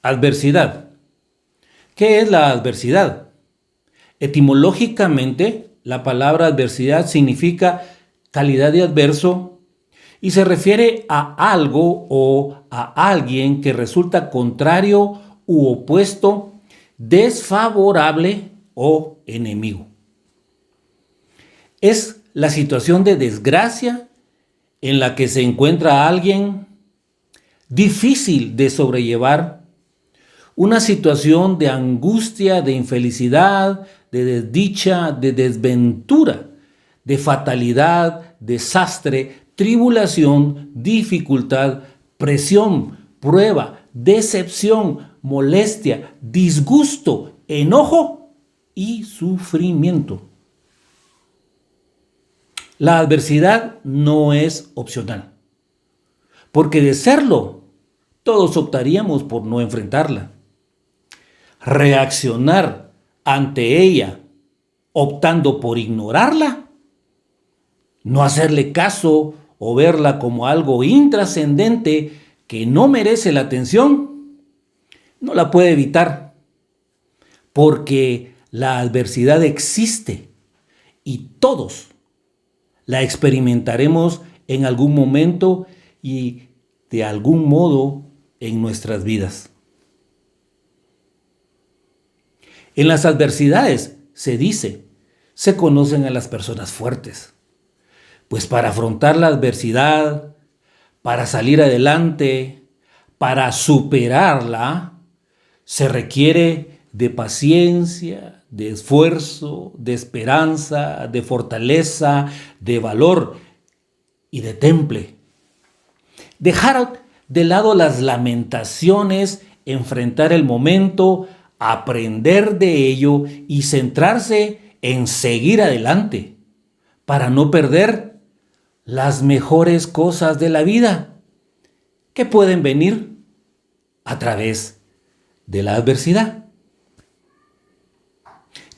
Adversidad. ¿Qué es la adversidad? Etimológicamente, la palabra adversidad significa calidad de adverso y se refiere a algo o a alguien que resulta contrario u opuesto, desfavorable o enemigo. Es la situación de desgracia en la que se encuentra alguien difícil de sobrellevar, una situación de angustia, de infelicidad, de desdicha, de desventura, de fatalidad, desastre, tribulación, dificultad, presión, prueba, decepción, molestia, disgusto, enojo y sufrimiento. La adversidad no es opcional, porque de serlo, todos optaríamos por no enfrentarla. Reaccionar ante ella optando por ignorarla, no hacerle caso o verla como algo intrascendente que no merece la atención, no la puede evitar, porque la adversidad existe y todos la experimentaremos en algún momento y de algún modo en nuestras vidas. En las adversidades, se dice, se conocen a las personas fuertes. Pues para afrontar la adversidad, para salir adelante, para superarla, se requiere de paciencia, de esfuerzo, de esperanza, de fortaleza, de valor y de temple. Dejar de lado las lamentaciones, enfrentar el momento, aprender de ello y centrarse en seguir adelante para no perder las mejores cosas de la vida que pueden venir a través de la adversidad.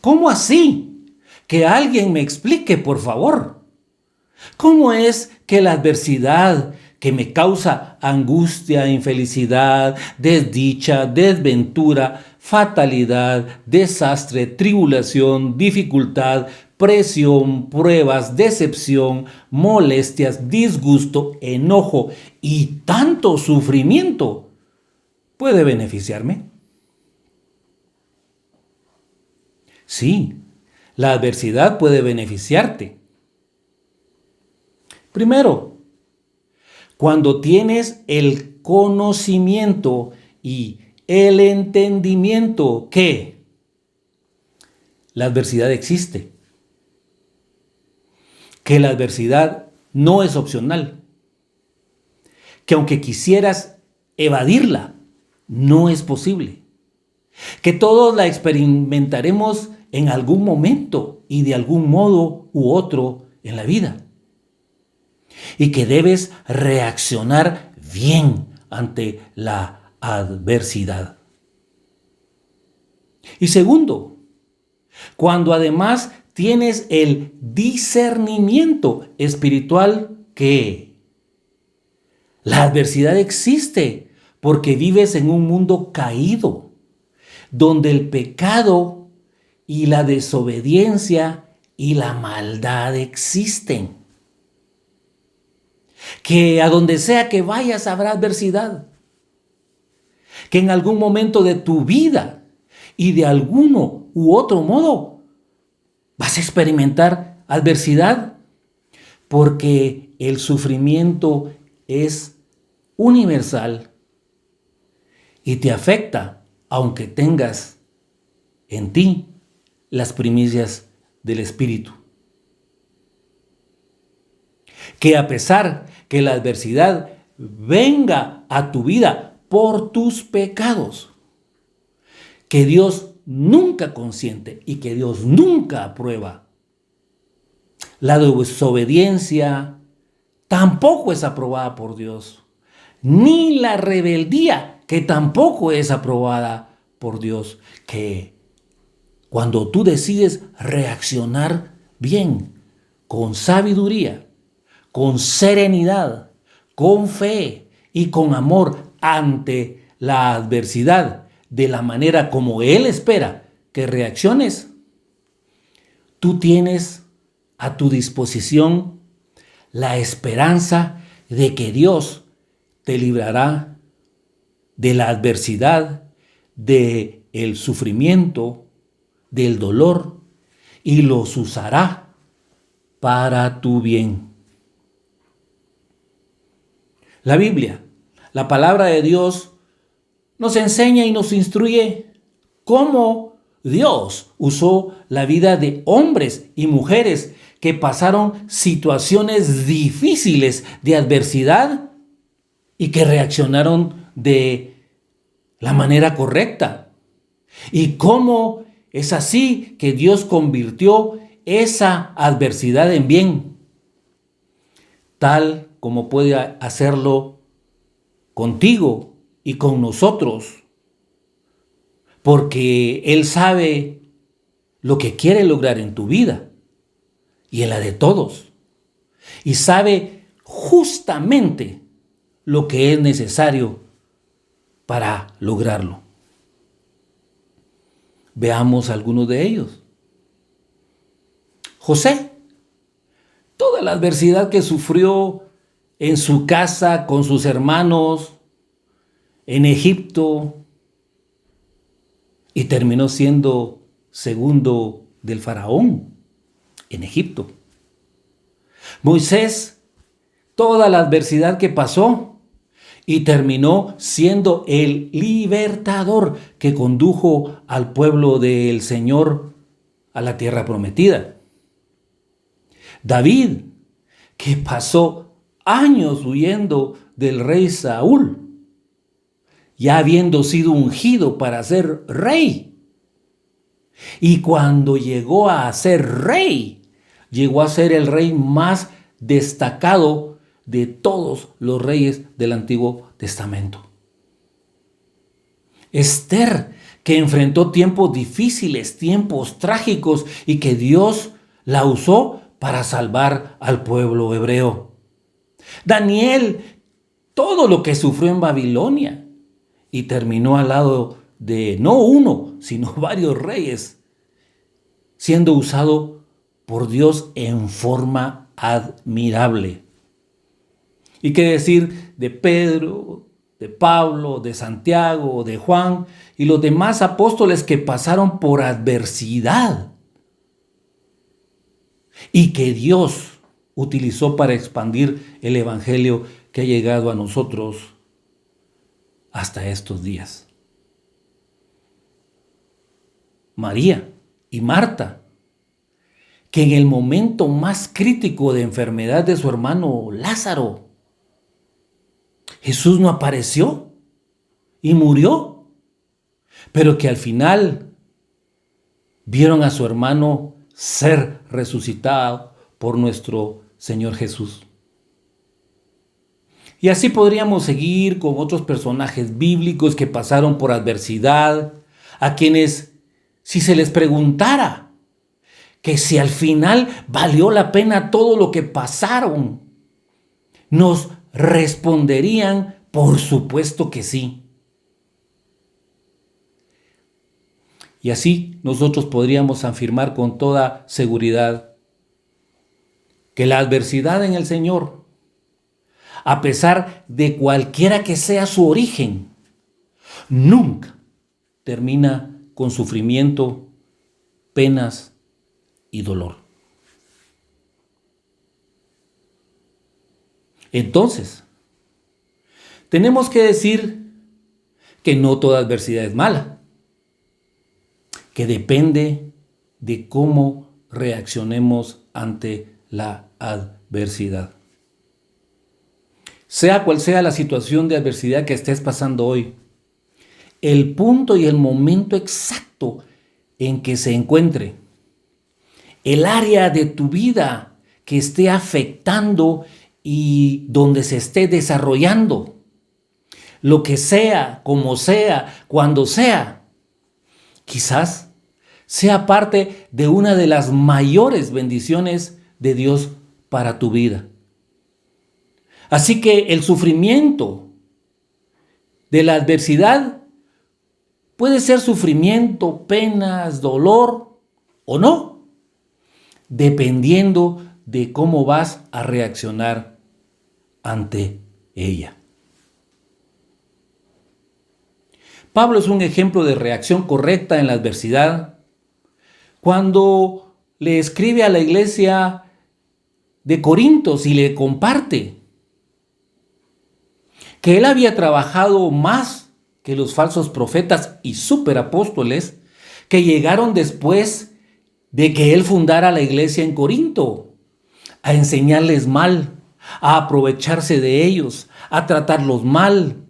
¿Cómo así? Que alguien me explique, por favor. ¿Cómo es que la adversidad que me causa angustia, infelicidad, desdicha, desventura, fatalidad, desastre, tribulación, dificultad, presión, pruebas, decepción, molestias, disgusto, enojo y tanto sufrimiento puede beneficiarme? Sí, la adversidad puede beneficiarte. Primero, cuando tienes el conocimiento y el entendimiento que la adversidad existe, que la adversidad no es opcional, que aunque quisieras evadirla, no es posible, que todos la experimentaremos en algún momento y de algún modo u otro en la vida, y que debes reaccionar bien ante la adversidad. Y segundo, cuando además tienes el discernimiento espiritual que la adversidad existe porque vives en un mundo caído, donde el pecado y la desobediencia y la maldad existen. Que a donde sea que vayas habrá adversidad. Que en algún momento de tu vida y de alguno u otro modo vas a experimentar adversidad, porque el sufrimiento es universal y te afecta aunque tengas en ti las primicias del Espíritu. Que a pesar que la adversidad venga a tu vida por tus pecados, que Dios nunca consiente y que Dios nunca aprueba. La desobediencia tampoco es aprobada por Dios, ni la rebeldía, que tampoco es aprobada por Dios. Que cuando tú decides reaccionar bien, con sabiduría, con serenidad, con fe y con amor ante la adversidad de la manera como Él espera que reacciones, tú tienes a tu disposición la esperanza de que Dios te librará de la adversidad, del sufrimiento, del dolor, y los usará para tu bien. La Biblia, la palabra de Dios, nos enseña y nos instruye cómo Dios usó la vida de hombres y mujeres que pasaron situaciones difíciles de adversidad y que reaccionaron de la manera correcta. Y cómo es así que Dios convirtió esa adversidad en bien, tal como puede hacerlo contigo y con nosotros, porque Él sabe lo que quiere lograr en tu vida y en la de todos, y sabe justamente lo que es necesario para lograrlo. Veamos algunos de ellos. José, toda la adversidad que sufrió en su casa con sus hermanos, en Egipto, y terminó siendo segundo del faraón en Egipto. Moisés, toda la adversidad que pasó y terminó siendo el libertador que condujo al pueblo del Señor a la tierra prometida. David, que pasó años huyendo del rey Saúl, ya habiendo sido ungido para ser rey. Y cuando llegó a ser rey, llegó a ser el rey más destacado de todos los reyes del Antiguo Testamento. Esther, que enfrentó tiempos difíciles, tiempos trágicos, y que Dios la usó para salvar al pueblo hebreo. Daniel, todo lo que sufrió en Babilonia, y terminó al lado de no uno, sino varios reyes, siendo usado por Dios en forma admirable. ¿Y qué decir de Pedro, de Pablo, de Santiago, de Juan y los demás apóstoles que pasaron por adversidad y que Dios utilizó para expandir el evangelio que ha llegado a nosotros hasta estos días? María y Marta, que en el momento más crítico de enfermedad de su hermano Lázaro, Jesús no apareció y murió, pero que al final vieron a su hermano ser resucitado por nuestro Señor Jesús. Y así podríamos seguir con otros personajes bíblicos que pasaron por adversidad, a quienes, si se les preguntara que si al final valió la pena todo lo que pasaron, nos responderían, por supuesto que sí. Y así nosotros podríamos afirmar con toda seguridad que la adversidad en el Señor, a pesar de cualquiera que sea su origen, nunca termina con sufrimiento, penas y dolor. Entonces, tenemos que decir que no toda adversidad es mala, que depende de cómo reaccionemos ante la adversidad. Sea cual sea la situación de adversidad que estés pasando hoy, el punto y el momento exacto en que se encuentre, el área de tu vida que esté afectando y donde se esté desarrollando, lo que sea, como sea, cuando sea, quizás sea parte de una de las mayores bendiciones de Dios para tu vida. Así que el sufrimiento de la adversidad puede ser sufrimiento, penas, dolor o no, dependiendo de cómo vas a reaccionar ante ella. Pablo es un ejemplo de reacción correcta en la adversidad cuando le escribe a la iglesia de Corintos y le comparte que él había trabajado más que los falsos profetas y superapóstoles que llegaron después de que él fundara la iglesia en Corinto, a enseñarles mal, a aprovecharse de ellos, a tratarlos mal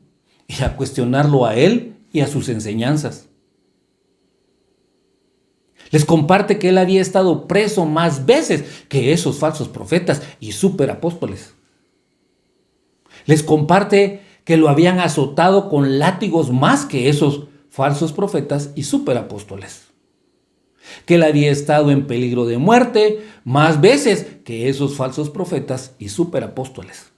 y a cuestionarlo a él y a sus enseñanzas. Les comparte que él había estado preso más veces que esos falsos profetas y superapóstoles. Les comparte que lo habían azotado con látigos más que esos falsos profetas y superapóstoles. Que él había estado en peligro de muerte más veces que esos falsos profetas y superapóstoles.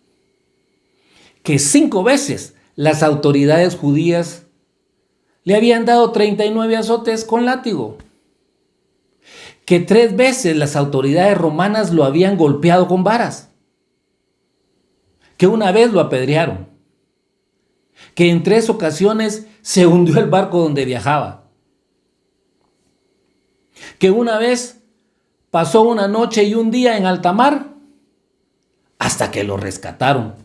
Que 5 veces las autoridades judías le habían dado 39 azotes con látigo. Que 3 veces las autoridades romanas lo habían golpeado con varas. Que una vez lo apedrearon. Que en 3 ocasiones se hundió el barco donde viajaba. Que una vez pasó una noche y un día en alta mar hasta que lo rescataron.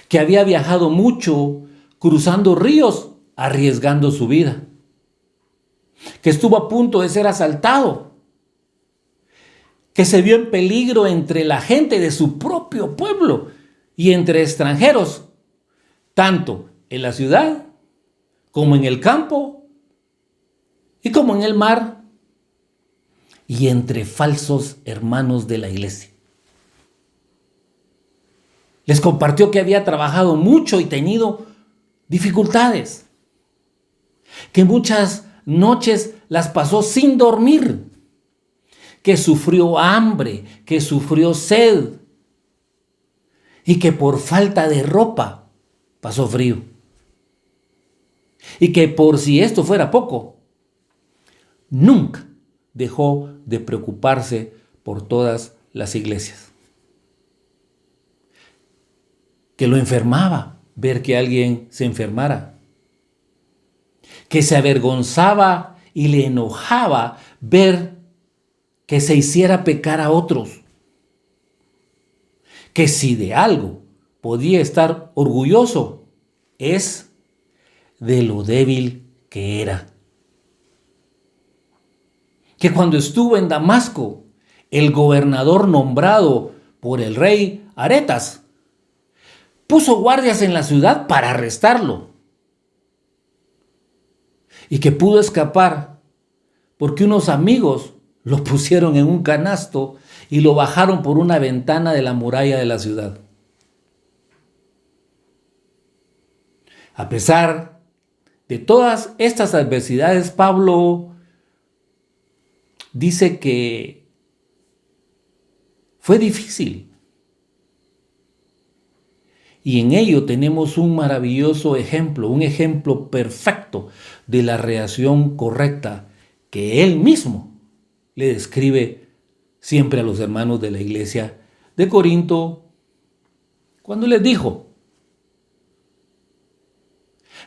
Que había viajado mucho cruzando ríos arriesgando su vida. Que estuvo a punto de ser asaltado. Que se vio en peligro entre la gente de su propio pueblo y entre extranjeros, tanto en la ciudad como en el campo y como en el mar y entre falsos hermanos de la iglesia. Les compartió que había trabajado mucho y tenido dificultades, que muchas noches las pasó sin dormir, que sufrió hambre, que sufrió sed y que por falta de ropa pasó frío. Y que por si esto fuera poco, nunca dejó de preocuparse por todas las iglesias. Que lo enfermaba ver que alguien se enfermara. Que se avergonzaba y le enojaba ver que se hiciera pecar a otros. Que si de algo podía estar orgulloso es de lo débil que era. Que cuando estuvo en Damasco, el gobernador nombrado por el rey Aretas puso guardias en la ciudad para arrestarlo. Y que pudo escapar porque unos amigos lo pusieron en un canasto y lo bajaron por una ventana de la muralla de la ciudad. A pesar de todas estas adversidades, Pablo dice que fue difícil. Y en ello tenemos un maravilloso ejemplo, un ejemplo perfecto de la reacción correcta que él mismo le describe siempre a los hermanos de la iglesia de Corinto cuando les dijo: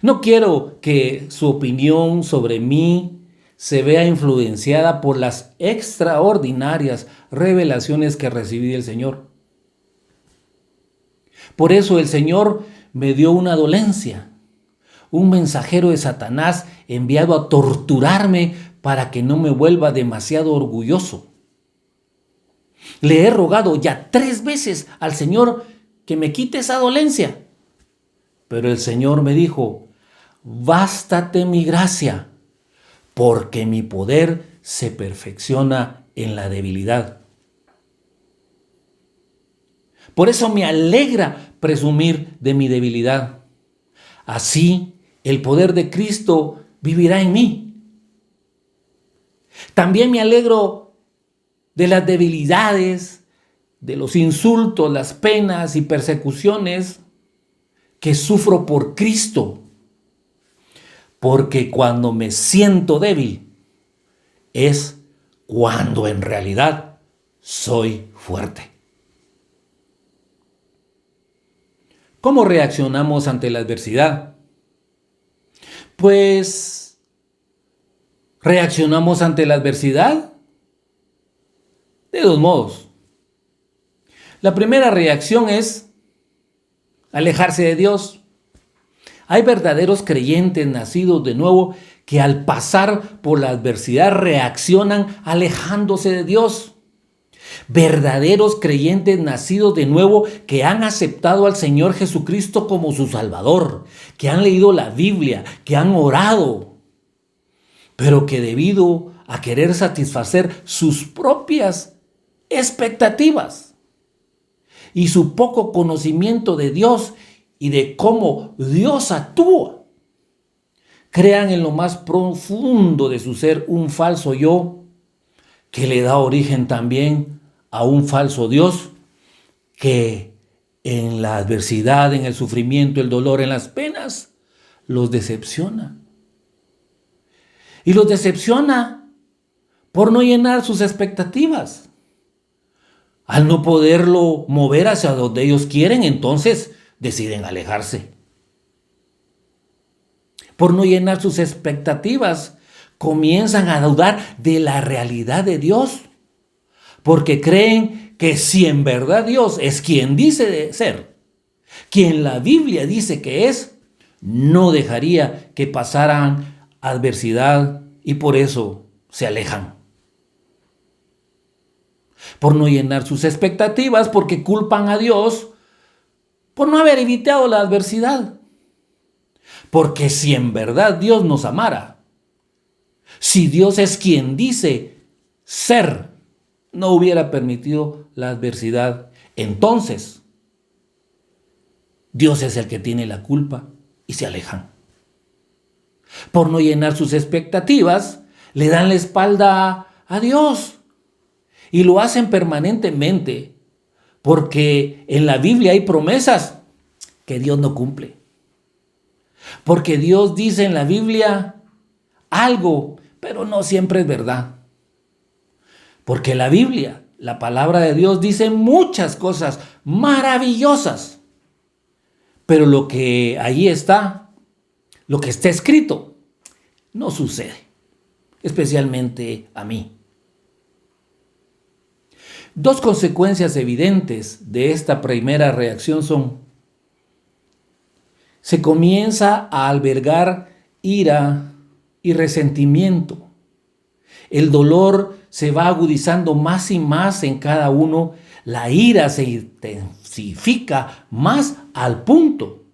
no quiero que su opinión sobre mí se vea influenciada por las extraordinarias revelaciones que recibí del Señor. Por eso el Señor me dio una dolencia, un mensajero de Satanás enviado a torturarme para que no me vuelva demasiado orgulloso. Le he rogado ya 3 veces al Señor que me quite esa dolencia. Pero el Señor me dijo: bástate mi gracia, porque mi poder se perfecciona en la debilidad. Por eso me alegra presumir de mi debilidad. Así el poder de Cristo vivirá en mí. También me alegro de las debilidades, de los insultos, las penas y persecuciones que sufro por Cristo, porque cuando me siento débil es cuando en realidad soy fuerte. ¿Cómo reaccionamos ante la adversidad? Pues reaccionamos ante la adversidad de dos modos. La primera reacción es alejarse de Dios. Hay verdaderos creyentes nacidos de nuevo que al pasar por la adversidad reaccionan alejándose de Dios. Verdaderos creyentes nacidos de nuevo que han aceptado al Señor Jesucristo como su Salvador, que han leído la Biblia, que han orado, pero que debido a querer satisfacer sus propias expectativas y su poco conocimiento de Dios y de cómo Dios actúa, crean en lo más profundo de su ser un falso yo que le da origen también a un falso Dios que en la adversidad, en el sufrimiento, el dolor, en las penas, los decepciona. Y los decepciona por no llenar sus expectativas. Al no poderlo mover hacia donde ellos quieren, entonces deciden alejarse. Por no llenar sus expectativas, comienzan a dudar de la realidad de Dios. Porque creen que si en verdad Dios es quien dice de ser, quien la Biblia dice que es, no dejaría que pasaran adversidad y por eso se alejan. Por no llenar sus expectativas, porque culpan a Dios por no haber evitado la adversidad. Porque si en verdad Dios nos amara, si Dios es quien dice ser, no hubiera permitido la adversidad. Entonces, Dios es el que tiene la culpa y se alejan. Por no llenar sus expectativas, le dan la espalda a Dios y lo hacen permanentemente porque en la Biblia hay promesas que Dios no cumple. Porque Dios dice en la Biblia algo, pero no siempre es verdad. Porque la Biblia, la palabra de Dios, dice muchas cosas maravillosas. Pero lo que ahí está, lo que está escrito, no sucede. Especialmente a mí. Dos consecuencias evidentes de esta primera reacción son: se comienza a albergar ira y resentimiento. El dolor se va agudizando más y más en cada uno. La ira se intensifica más al punto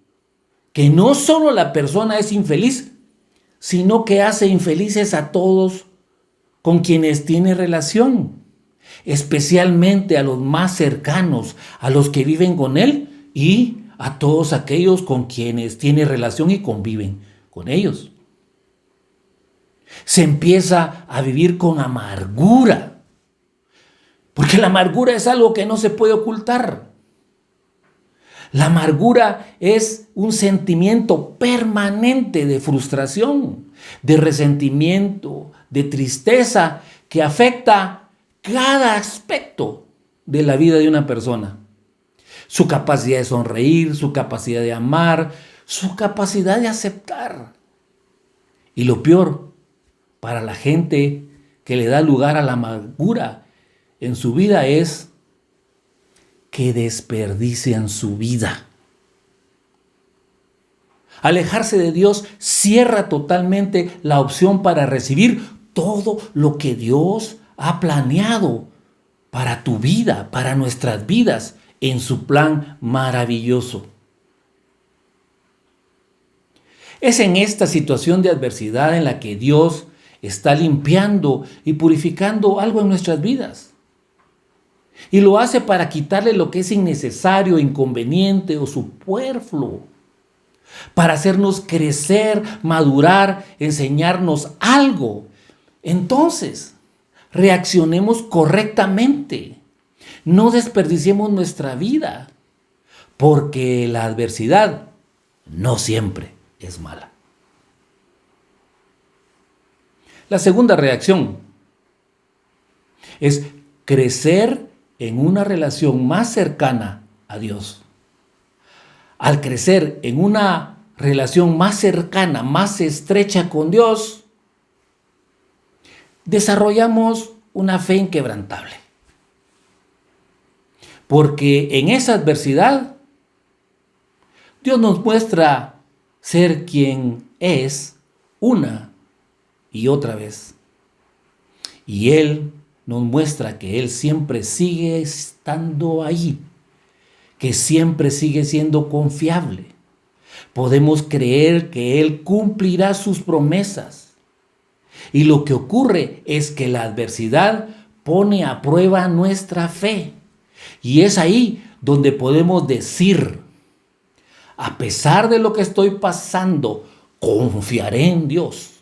que no solo la persona es infeliz, sino que hace infelices a todos con quienes tiene relación, especialmente a los más cercanos, a los que viven con él y a todos aquellos con quienes tiene relación y conviven con ellos. Se empieza a vivir con amargura, porque la amargura es algo que no se puede ocultar. La amargura es un sentimiento permanente de frustración, de resentimiento, de tristeza, que afecta cada aspecto de la vida de una persona. Su capacidad de sonreír, su capacidad de amar, su capacidad de aceptar. Y lo peor, para la gente que le da lugar a la amargura en su vida es que desperdician su vida. Alejarse de Dios cierra totalmente la opción para recibir todo lo que Dios ha planeado para tu vida, para nuestras vidas, en su plan maravilloso. Es en esta situación de adversidad en la que Dios está limpiando y purificando algo en nuestras vidas. Y lo hace para quitarle lo que es innecesario, inconveniente o superfluo. Para hacernos crecer, madurar, enseñarnos algo. Entonces, reaccionemos correctamente. No desperdiciemos nuestra vida. Porque la adversidad no siempre es mala. La segunda reacción es crecer en una relación más cercana a Dios. Al crecer en una relación más cercana, más estrecha con Dios, desarrollamos una fe inquebrantable. Porque en esa adversidad, Dios nos muestra ser quien es una y otra vez. Y Él nos muestra que Él siempre sigue estando ahí, que siempre sigue siendo confiable. Podemos creer que Él cumplirá sus promesas. Y lo que ocurre es que la adversidad pone a prueba nuestra fe. Y es ahí donde podemos decir, a pesar de lo que estoy pasando, confiaré en Dios.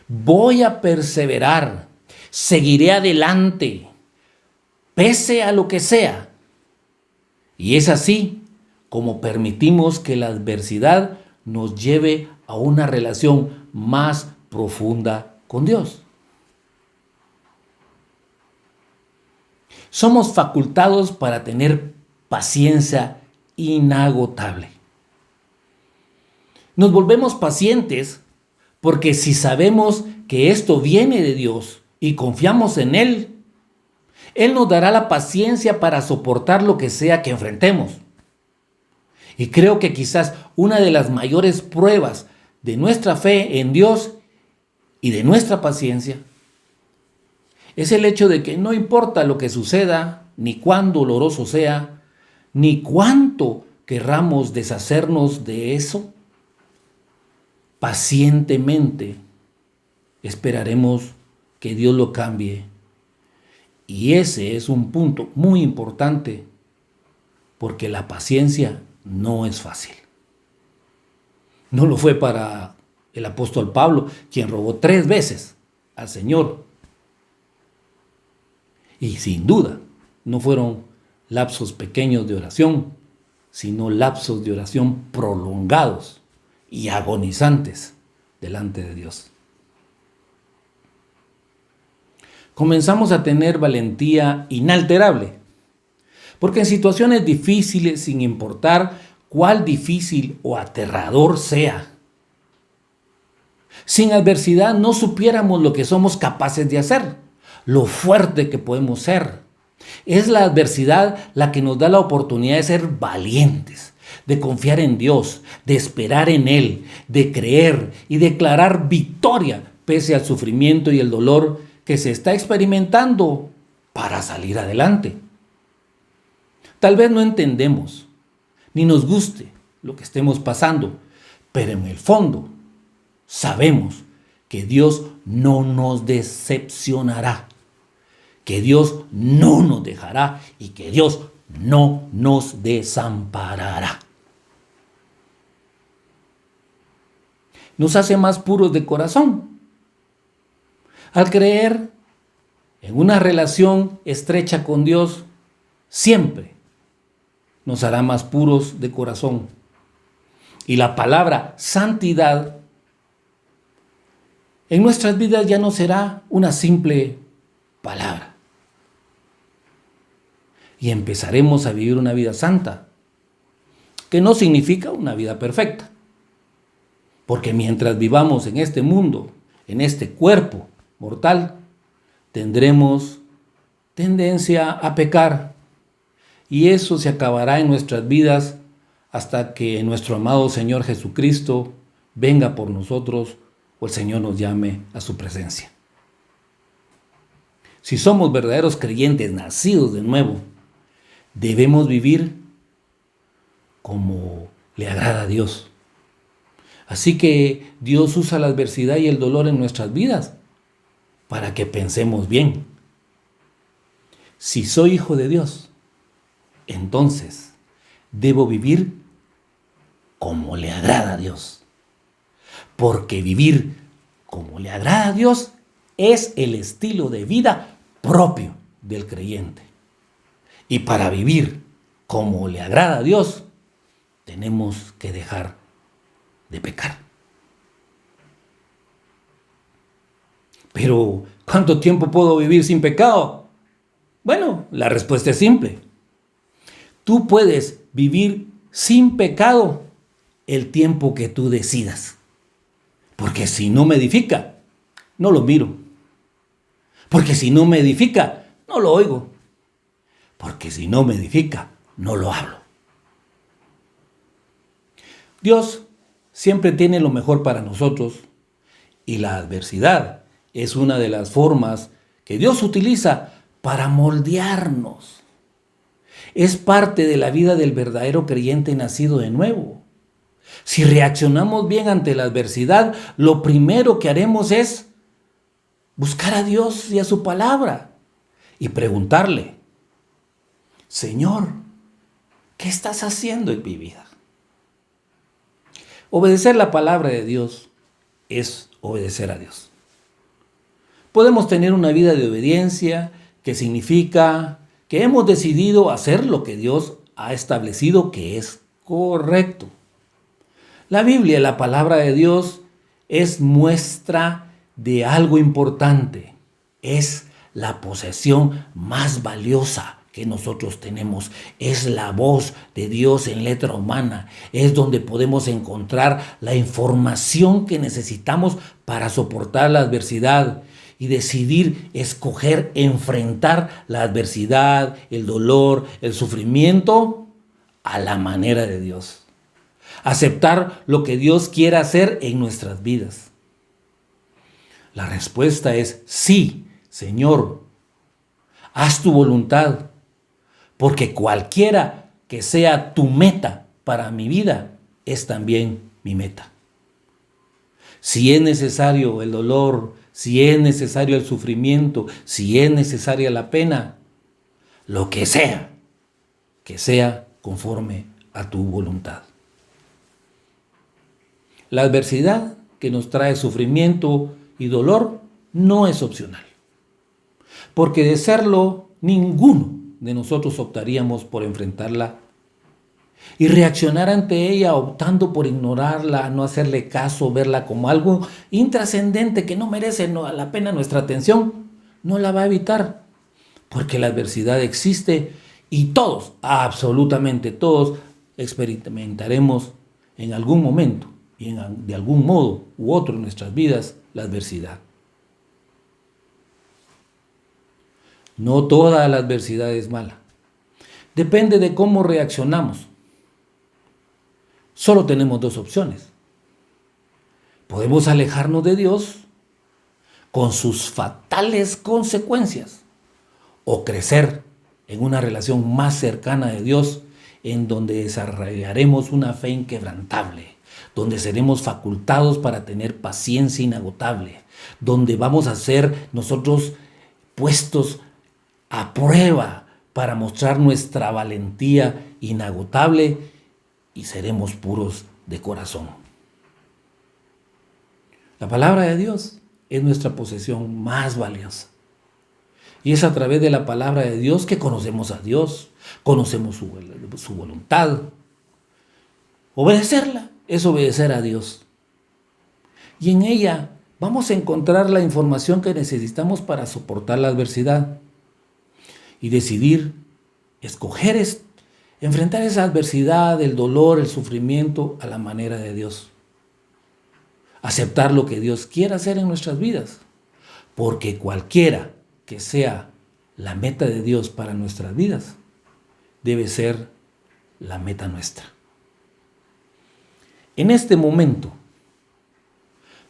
Voy a perseverar, seguiré adelante, pese a lo que sea. Y es así como permitimos que la adversidad nos lleve a una relación más profunda con Dios. Somos facultados para tener paciencia inagotable. Nos volvemos pacientes porque si sabemos que esto viene de Dios y confiamos en Él, Él nos dará la paciencia para soportar lo que sea que enfrentemos. Y creo que quizás una de las mayores pruebas de nuestra fe en Dios y de nuestra paciencia es el hecho de que no importa lo que suceda, ni cuán doloroso sea, ni cuánto querramos deshacernos de eso, pacientemente esperaremos que Dios lo cambie. Y ese es un punto muy importante, porque la paciencia no es fácil. No lo fue para el apóstol Pablo, quien rogó 3 veces al Señor. Y sin duda, no fueron lapsos pequeños de oración, sino lapsos de oración prolongados y agonizantes delante de Dios. Comenzamos a tener valentía inalterable, porque en situaciones difíciles, sin importar cuál difícil o aterrador sea, sin adversidad no supiéramos lo que somos capaces de hacer, lo fuerte que podemos ser. Es la adversidad la que nos da la oportunidad de ser valientes, de confiar en Dios, de esperar en Él, de creer y declarar victoria pese al sufrimiento y el dolor que se está experimentando para salir adelante. Tal vez no entendemos, ni nos guste lo que estemos pasando, pero en el fondo sabemos que Dios no nos decepcionará, que Dios no nos dejará y que Dios no nos desamparará. Nos hace más puros de corazón. Al creer en una relación estrecha con Dios, siempre nos hará más puros de corazón. Y la palabra santidad en nuestras vidas ya no será una simple palabra. Y empezaremos a vivir una vida santa, que no significa una vida perfecta. Porque mientras vivamos en este mundo, en este cuerpo mortal, tendremos tendencia a pecar. Y eso se acabará en nuestras vidas hasta que nuestro amado Señor Jesucristo venga por nosotros o el Señor nos llame a su presencia. Si somos verdaderos creyentes nacidos de nuevo, debemos vivir como le agrada a Dios. Así que Dios usa la adversidad y el dolor en nuestras vidas para que pensemos bien. Si soy hijo de Dios, entonces debo vivir como le agrada a Dios. Porque vivir como le agrada a Dios es el estilo de vida propio del creyente. Y para vivir como le agrada a Dios, tenemos que dejar de pecar. Pero, ¿cuánto tiempo puedo vivir sin pecado? Bueno, la respuesta es simple. Tú puedes vivir sin pecado el tiempo que tú decidas. Porque si no me edifica, no lo miro. Porque si no me edifica, no lo oigo. Porque si no me edifica, no lo hablo. Dios siempre tiene lo mejor para nosotros y la adversidad es una de las formas que Dios utiliza para moldearnos. Es parte de la vida del verdadero creyente nacido de nuevo. Si reaccionamos bien ante la adversidad, lo primero que haremos es buscar a Dios y a su palabra y preguntarle: Señor, ¿qué estás haciendo en mi vida? Obedecer la palabra de Dios es obedecer a Dios. Podemos tener una vida de obediencia que significa que hemos decidido hacer lo que Dios ha establecido que es correcto. La Biblia, la palabra de Dios, es muestra de algo importante. Es la posesión más valiosa que nosotros tenemos. Es la voz de Dios en letra humana. Es donde podemos encontrar la información que necesitamos para soportar la adversidad y decidir escoger enfrentar la adversidad, el dolor, el sufrimiento a la manera de Dios. Aceptar lo que Dios quiere hacer en nuestras vidas. La respuesta es sí, Señor. Haz tu voluntad, porque cualquiera que sea tu meta para mi vida es también mi meta. Si es necesario el dolor, si es necesario el sufrimiento, si es necesaria la pena, lo que sea conforme a tu voluntad. La adversidad que nos trae sufrimiento y dolor no es opcional, porque de serlo, ninguno de nosotros optaríamos por enfrentarla y reaccionar ante ella optando por ignorarla, no hacerle caso, verla como algo intrascendente que no merece la pena nuestra atención, no la va a evitar, porque la adversidad existe y todos, absolutamente todos, experimentaremos en algún momento y de algún modo u otro en nuestras vidas la adversidad. No toda la adversidad es mala. Depende de cómo reaccionamos. Solo tenemos dos opciones. Podemos alejarnos de Dios con sus fatales consecuencias o crecer en una relación más cercana de Dios en donde desarrollaremos una fe inquebrantable, donde seremos facultados para tener paciencia inagotable, donde vamos a ser nosotros puestos a prueba para mostrar nuestra valentía inagotable y seremos puros de corazón. La palabra de Dios es nuestra posesión más valiosa. Y es a través de la palabra de Dios que conocemos a Dios, conocemos su voluntad. Obedecerla es obedecer a Dios. Y en ella vamos a encontrar la información que necesitamos para soportar la adversidad y decidir, escoger, enfrentar esa adversidad, el dolor, el sufrimiento a la manera de Dios. Aceptar lo que Dios quiera hacer en nuestras vidas, porque cualquiera que sea la meta de Dios para nuestras vidas, debe ser la meta nuestra. En este momento,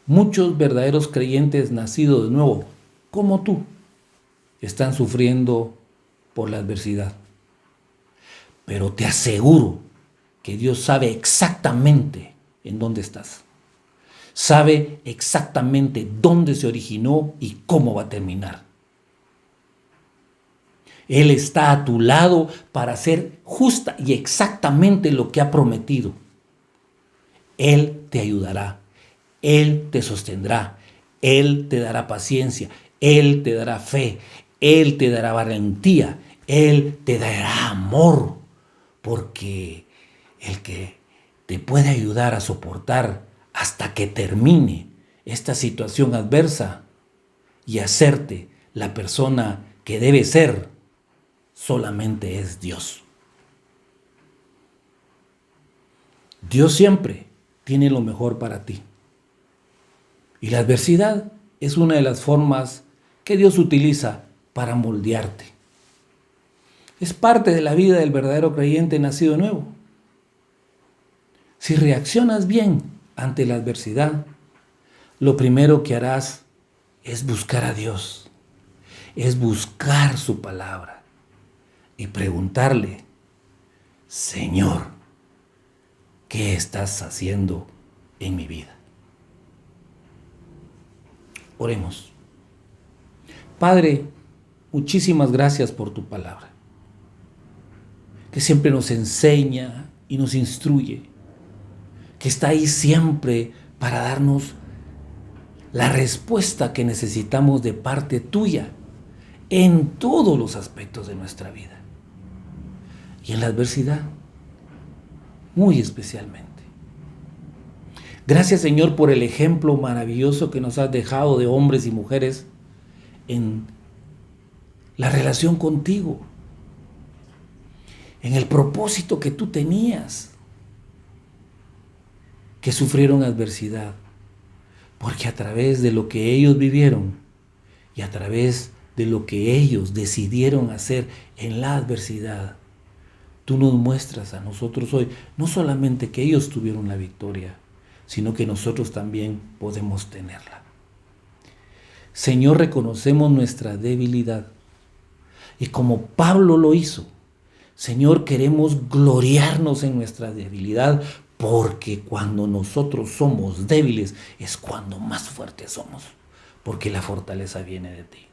muchos verdaderos creyentes nacidos de nuevo, como tú, están sufriendo por la adversidad. Pero te aseguro que Dios sabe exactamente en dónde estás. Sabe exactamente dónde se originó y cómo va a terminar. Él está a tu lado para hacer justa y exactamente lo que ha prometido. Él te ayudará, Él te sostendrá, Él te dará paciencia, Él te dará fe, Él te dará valentía, Él te dará amor, porque el que te puede ayudar a soportar hasta que termine esta situación adversa y hacerte la persona que debe ser, solamente es Dios. Dios siempre tiene lo mejor para ti. Y la adversidad es una de las formas que Dios utiliza para moldearte. Es parte de la vida del verdadero creyente nacido de nuevo. Si reaccionas bien ante la adversidad, lo primero que harás es buscar a Dios, es buscar su palabra y preguntarle: Señor, ¿qué estás haciendo en mi vida? Oremos. Padre, muchísimas gracias por tu palabra, que siempre nos enseña y nos instruye, que está ahí siempre para darnos la respuesta que necesitamos de parte tuya en todos los aspectos de nuestra vida y en la adversidad muy especialmente. Gracias, Señor, por el ejemplo maravilloso que nos has dejado de hombres y mujeres en la relación contigo, en el propósito que tú tenías, que sufrieron adversidad, porque a través de lo que ellos vivieron y a través de lo que ellos decidieron hacer en la adversidad, tú nos muestras a nosotros hoy no solamente que ellos tuvieron la victoria, sino que nosotros también podemos tenerla. Señor, reconocemos nuestra debilidad y como Pablo lo hizo, Señor, queremos gloriarnos en nuestra debilidad, porque cuando nosotros somos débiles es cuando más fuertes somos, porque la fortaleza viene de ti.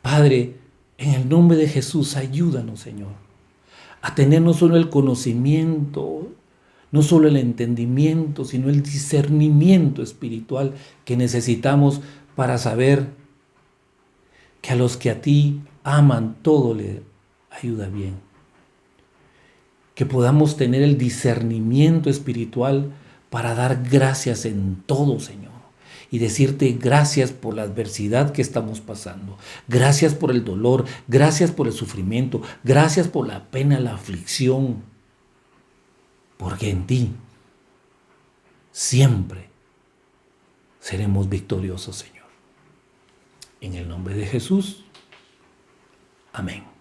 Padre, en el nombre de Jesús, ayúdanos, Señor, a tener no solo el conocimiento, no solo el entendimiento, sino el discernimiento espiritual que necesitamos para saber que a los que a ti aman todo le ayuda bien. Que podamos tener el discernimiento espiritual para dar gracias en todo, Señor. Y decirte gracias por la adversidad que estamos pasando. Gracias por el dolor, gracias por el sufrimiento, gracias por la pena, la aflicción. Porque en ti siempre seremos victoriosos, Señor. En el nombre de Jesús. Amén.